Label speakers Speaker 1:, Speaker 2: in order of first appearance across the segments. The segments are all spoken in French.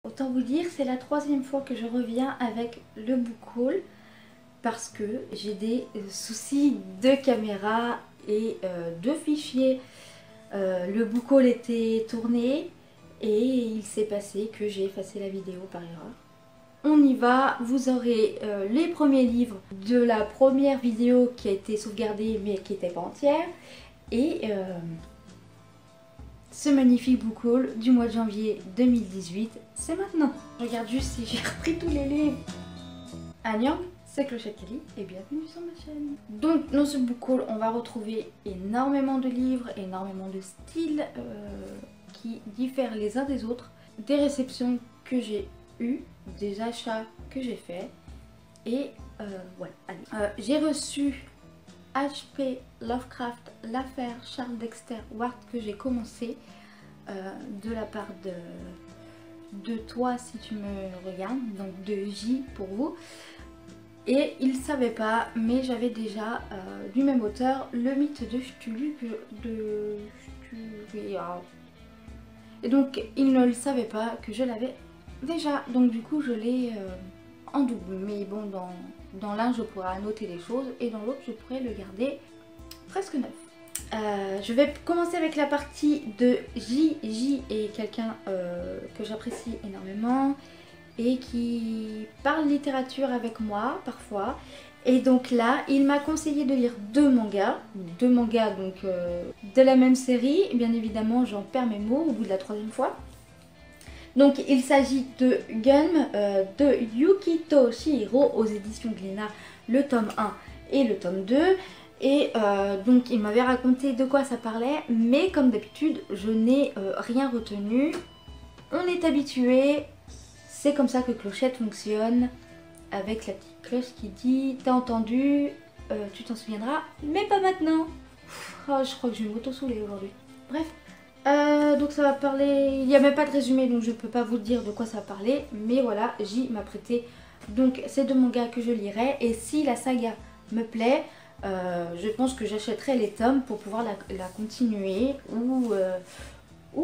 Speaker 1: Autant vous dire, c'est la troisième fois que je reviens avec le book haul parce que j'ai des soucis de caméra et de fichiers. Le book haul était tourné et il s'est passé que j'ai effacé la vidéo par erreur. On y va, vous aurez les premiers livres de la première vidéo qui a été sauvegardée mais qui n'était pas entière et ce magnifique book haul du mois de janvier 2018, c'est maintenant. Je regarde juste si j'ai repris tous les livres. Annyeong, c'est Clochette Kelly et bienvenue sur ma chaîne. Donc dans ce book haul, on va retrouver énormément de livres, énormément de styles qui diffèrent les uns des autres, des réceptions que j'ai eues, des achats que j'ai faits et voilà. Allez. J'ai reçu H.P. Lovecraft, l'affaire Charles Dexter Ward que j'ai commencé de la part de toi si tu me regardes, donc de J pour vous. Et il savait pas, mais j'avais déjà du même auteur le mythe de Cthulhu et donc il ne le savait pas que je l'avais déjà, donc du coup je l'ai en double, mais bon dans l'un je pourrais annoter les choses et dans l'autre je pourrais le garder presque neuf. Je vais commencer avec la partie de J. J est quelqu'un que j'apprécie énormément et qui parle littérature avec moi parfois. Et donc là, il m'a conseillé de lire deux mangas donc de la même série. Bien évidemment, j'en perds mes mots au bout de la troisième fois. Donc il s'agit de Gun de Yukito Shihiro aux éditions Glénat, le tome 1 et le tome 2. Et donc il m'avait raconté de quoi ça parlait, mais comme d'habitude je n'ai rien retenu. On est habitué, c'est comme ça que Clochette fonctionne, avec la petite cloche qui dit t'as entendu, tu t'en souviendras, mais pas maintenant. Oh, je crois que je vais m'auto-saouler aujourd'hui. Bref. Donc ça va parler, il n'y a même pas de résumé donc je peux pas vous dire de quoi ça va parler, mais voilà, J m'a prêté donc ces deux mangas que je lirai et si la saga me plaît, je pense que j'achèterai les tomes pour pouvoir la continuer ou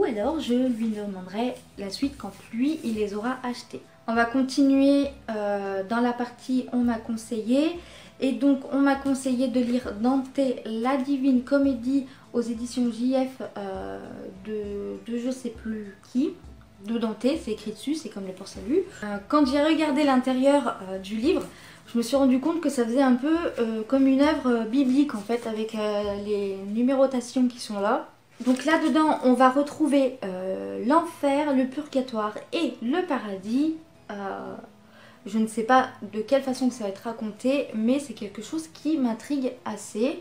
Speaker 1: alors je lui demanderai la suite quand lui il les aura achetés. On va continuer dans la partie on m'a conseillé. Et donc on m'a conseillé de lire Dante, la divine comédie aux éditions JF de je sais plus qui, de Dante, c'est écrit dessus, c'est comme le pour salut. Quand j'ai regardé l'intérieur du livre, je me suis rendu compte que ça faisait un peu comme une œuvre biblique en fait, avec les numérotations qui sont là. Donc là-dedans, on va retrouver l'enfer, le purgatoire et le paradis. Je ne sais pas de quelle façon que ça va être raconté, mais c'est quelque chose qui m'intrigue assez.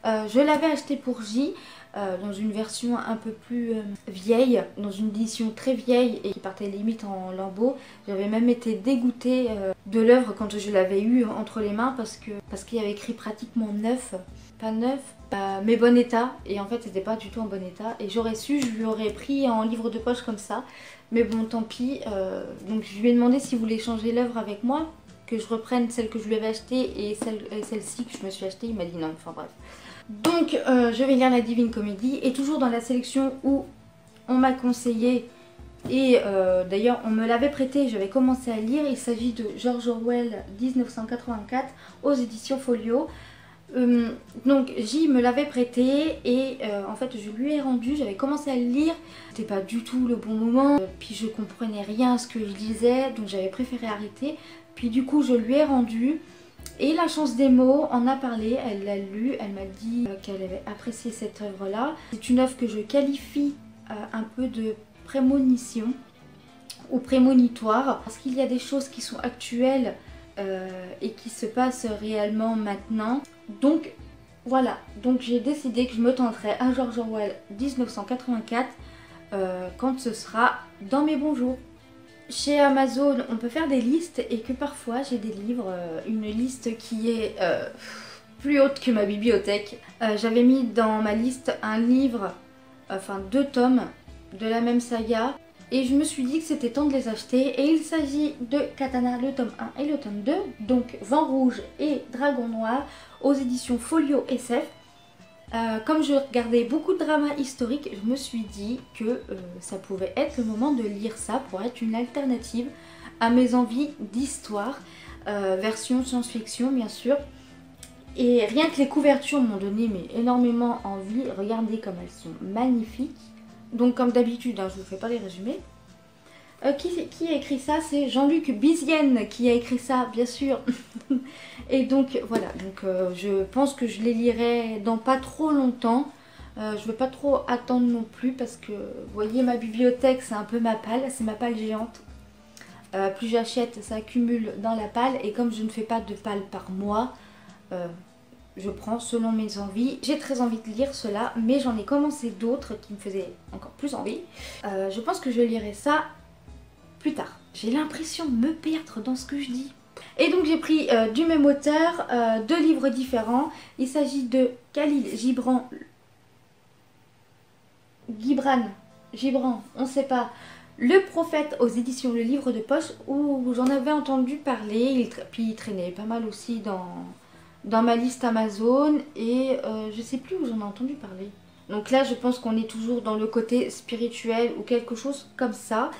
Speaker 1: Je l'avais acheté pour J, dans une version un peu plus vieille, dans une édition très vieille et qui partait limite en lambeaux. J'avais même été dégoûtée de l'œuvre quand je l'avais eu entre les mains parce qu'il y avait écrit pratiquement neuf, pas neuf, mais bon état, et en fait c'était pas du tout en bon état. Et j'aurais su, je lui aurais pris en livre de poche comme ça. Mais bon, tant pis. Donc je lui ai demandé s'il voulait changer l'œuvre avec moi, que je reprenne celle que je lui avais achetée et celle-ci que je me suis achetée. Il m'a dit non, enfin bref. Donc je vais lire la Divine Comédie et toujours dans la sélection où on m'a conseillé et d'ailleurs on me l'avait prêté, j'avais commencé à lire. Il s'agit de George Orwell 1984 aux éditions Folio. Donc J me l'avait prêté et en fait je lui ai rendu, j'avais commencé à le lire, c'était pas du tout le bon moment, puis je comprenais rien à ce que je lisais donc j'avais préféré arrêter, puis du coup je lui ai rendu et la chance des mots en a parlé, elle l'a lu, elle m'a dit qu'elle avait apprécié cette œuvre là. C'est une œuvre que je qualifie un peu de prémonition ou prémonitoire parce qu'il y a des choses qui sont actuelles et qui se passent réellement maintenant. Donc voilà, donc j'ai décidé que je me tenterai à George Orwell 1984 quand ce sera dans mes bons jours. Chez Amazon, on peut faire des listes et que parfois j'ai des livres, une liste qui est plus haute que ma bibliothèque. J'avais mis dans ma liste un livre, enfin 2 tomes de la même saga. Et je me suis dit que c'était temps de les acheter et il s'agit de Katana, le tome 1 et le tome 2, donc Vent Rouge et Dragon Noir aux éditions Folio SF. Comme je regardais beaucoup de dramas historiques, je me suis dit que ça pouvait être le moment de lire ça pour être une alternative à mes envies d'histoire, version science-fiction bien sûr. Et rien que les couvertures m'ont donné mais énormément envie. Regardez comme elles sont magnifiques. Donc comme d'habitude, hein, je ne vous fais pas les résumés. Qui a écrit ça? C'est Jean-Luc Bizienne qui a écrit ça, bien sûr. Et donc voilà, donc, je pense que je les lirai dans pas trop longtemps. Je ne veux pas trop attendre non plus parce que, vous voyez, ma bibliothèque, c'est un peu ma palle, c'est ma palle géante. Plus j'achète, ça accumule dans la palle. Et comme je ne fais pas de palle par mois, je prends selon mes envies. J'ai très envie de lire cela, mais j'en ai commencé d'autres qui me faisaient encore plus envie. Je pense que je lirai ça plus tard. J'ai l'impression de me perdre dans ce que je dis. Et donc j'ai pris du même auteur, 2 livres différents. Il s'agit de Khalil Gibran, on ne sait pas. Le Prophète aux éditions Le Livre de Poche, où j'en avais entendu parler. Puis il traînait pas mal aussi dans ma liste Amazon. Et je sais plus où j'en ai entendu parler. Donc là je pense qu'on est toujours dans le côté spirituel ou quelque chose comme ça.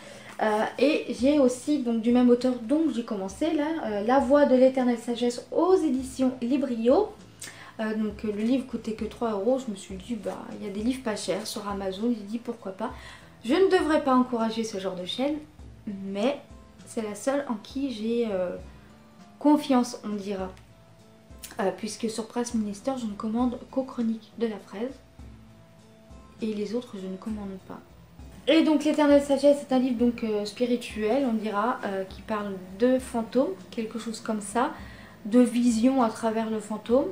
Speaker 1: Et j'ai aussi donc du même auteur dont j'ai commencé là, La Voix de l'Éternelle Sagesse aux éditions Librio. Donc le livre coûtait que 3 €. Je me suis dit bah il y a des livres pas chers sur Amazon, j'ai dit pourquoi pas. Je ne devrais pas encourager ce genre de chaîne, mais c'est la seule en qui j'ai confiance, on dira. Puisque sur Presse Minister je ne commande qu'aux Chroniques de la Fraise et les autres je ne commande pas. Et donc l'Éternelle Sagesse, c'est un livre donc spirituel, on dira, qui parle de fantômes, quelque chose comme ça, de vision à travers le fantôme.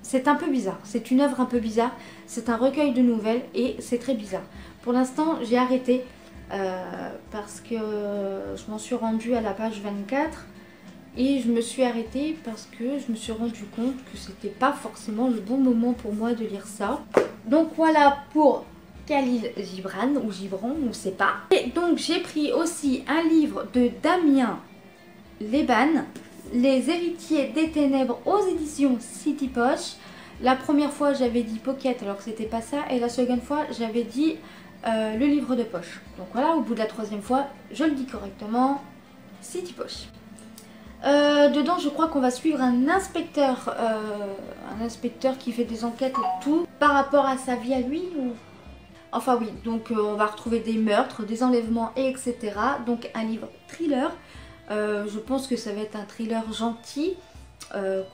Speaker 1: C'est un peu bizarre, c'est une œuvre un peu bizarre, c'est un recueil de nouvelles et c'est très bizarre. Pour l'instant, j'ai arrêté parce que je m'en suis rendue à la page 24 et je me suis arrêtée parce que je me suis rendu compte que c'était pas forcément le bon moment pour moi de lire ça. Donc voilà pour Khalil Gibran ou Gibran, on ne sait pas. Et donc j'ai pris aussi un livre de Damien Leban, Les Héritiers des Ténèbres aux éditions City Poche. La première fois j'avais dit Pocket alors que c'était pas ça, et la seconde fois j'avais dit le livre de poche. Donc voilà, au bout de la 3e fois je le dis correctement, City Poche. Dedans je crois qu'on va suivre un inspecteur qui fait des enquêtes et tout par rapport à sa vie à lui ou... Enfin oui, donc on va retrouver des meurtres, des enlèvements et etc. Donc un livre thriller. Je pense que ça va être un thriller gentil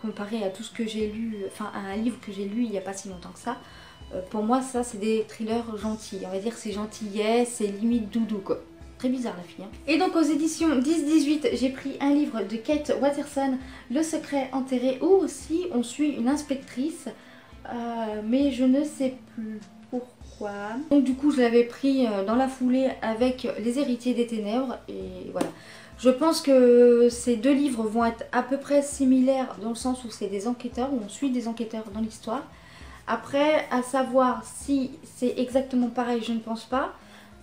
Speaker 1: comparé à tout ce que j'ai lu, enfin à un livre que j'ai lu il n'y a pas si longtemps que ça. Pour moi ça c'est des thrillers gentils, on va dire c'est gentillet, c'est limite doudou quoi. Très bizarre la fille. Hein. Et donc aux éditions 10-18 j'ai pris un livre de Kate Watterson, Le Secret Enterré, où aussi on suit une inspectrice, mais je ne sais plus pourquoi. Donc du coup je l'avais pris dans la foulée avec Les Héritiers des Ténèbres et voilà. Je pense que ces 2 livres vont être à peu près similaires dans le sens où c'est des enquêteurs, où on suit des enquêteurs dans l'histoire. Après, à savoir si c'est exactement pareil, je ne pense pas.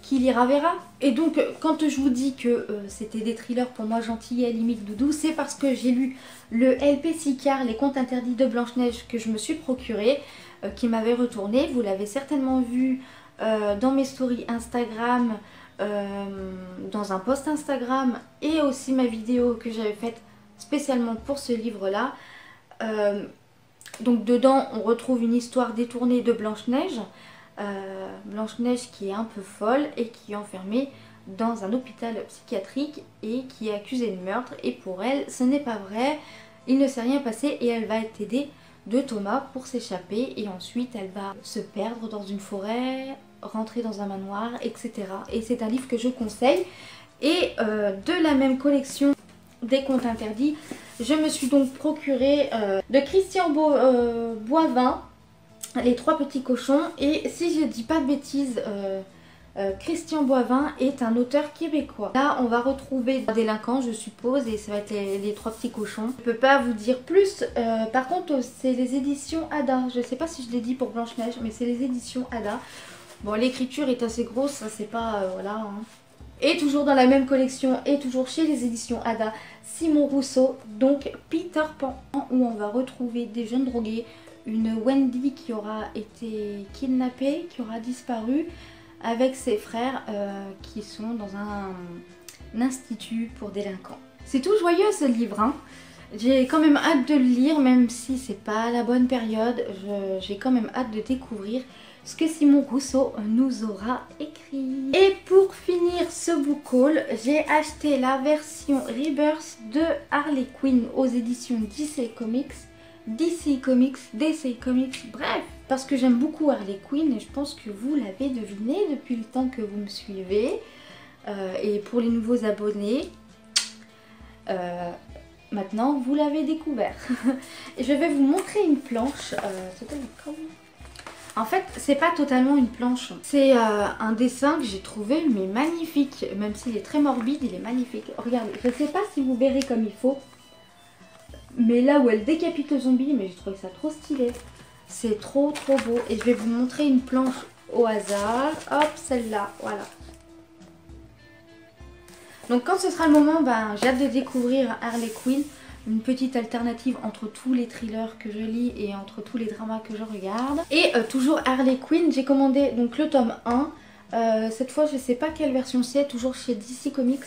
Speaker 1: Qui lira verra. Et donc quand je vous dis que c'était des thrillers pour moi gentils et à limite doudou, c'est parce que j'ai lu le LP Sicard, Les Contes Interdits de Blanche-Neige, que je me suis procuré, qui m'avait retourné. Vous l'avez certainement vu dans mes stories Instagram, dans un post Instagram, et aussi ma vidéo que j'avais faite spécialement pour ce livre là. Donc dedans on retrouve une histoire détournée de Blanche-Neige. Blanche-Neige qui est un peu folle et qui est enfermée dans un hôpital psychiatrique et qui est accusée de meurtre, et pour elle ce n'est pas vrai, il ne s'est rien passé, et elle va être aidée de Thomas pour s'échapper, et ensuite elle va se perdre dans une forêt, rentrer dans un manoir, etc. Et c'est un livre que je conseille. Et de la même collection des Contes Interdits, je me suis donc procuré de Christian Boivin, Les 3 Petits Cochons. Et si je dis pas de bêtises, Christian Boivin est un auteur québécois. Là on va retrouver des délinquants je suppose, et ça va être les 3 Petits Cochons. Je peux pas vous dire plus. Par contre c'est les éditions Ada. Je sais pas si je l'ai dit pour Blanche-Neige, mais c'est les éditions Ada. Bon, l'écriture est assez grosse, ça c'est pas... voilà. Hein. Et toujours dans la même collection, et toujours chez les éditions Ada, Simon Rousseau, donc Peter Pan, où on va retrouver des jeunes drogués, une Wendy qui aura été kidnappée, qui aura disparu avec ses frères qui sont dans un institut pour délinquants. C'est tout joyeux ce livre, hein. J'ai quand même hâte de le lire, même si c'est pas la bonne période. J'ai quand même hâte de découvrir ce que Simon Rousseau nous aura écrit. Et pour finir ce book haul, j'ai acheté la version Rebirth de Harley Quinn aux éditions DC Comics. DC Comics, bref, parce que j'aime beaucoup Harley Quinn et je pense que vous l'avez deviné depuis le temps que vous me suivez. Et pour les nouveaux abonnés, maintenant vous l'avez découvert. Et je vais vous montrer une planche. En fait, c'est pas totalement une planche. C'est un dessin que j'ai trouvé mais magnifique. Même s'il est très morbide, il est magnifique. Regardez, je sais pas si vous verrez comme il faut. Mais là où elle décapite le zombie, mais j'ai trouvé ça trop stylé. C'est trop beau. Et je vais vous montrer une planche au hasard. Hop, celle-là, voilà. Donc quand ce sera le moment, ben, j'ai hâte de découvrir Harley Quinn. Une petite alternative entre tous les thrillers que je lis et entre tous les dramas que je regarde. Et toujours Harley Quinn, j'ai commandé donc le tome 1. Cette fois je sais pas quelle version c'est, toujours chez DC Comics.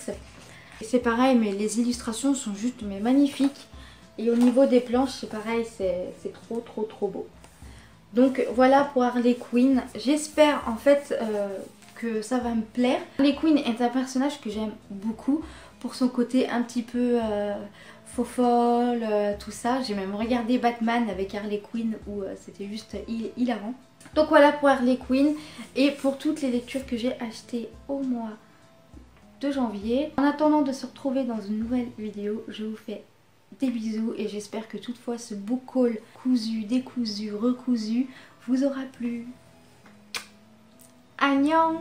Speaker 1: C'est pareil, mais les illustrations sont juste magnifiques. Et au niveau des planches, c'est pareil, c'est trop beau. Donc voilà pour Harley Quinn. J'espère en fait que ça va me plaire. Harley Quinn est un personnage que j'aime beaucoup pour son côté un petit peu faux folle, tout ça. J'ai même regardé Batman avec Harley Quinn où c'était juste hilarant. Donc voilà pour Harley Quinn et pour toutes les lectures que j'ai achetées au mois de janvier. En attendant de se retrouver dans une nouvelle vidéo, je vous fais des bisous et j'espère que toutefois ce book haul cousu, décousu, recousu vous aura plu. Annyeong!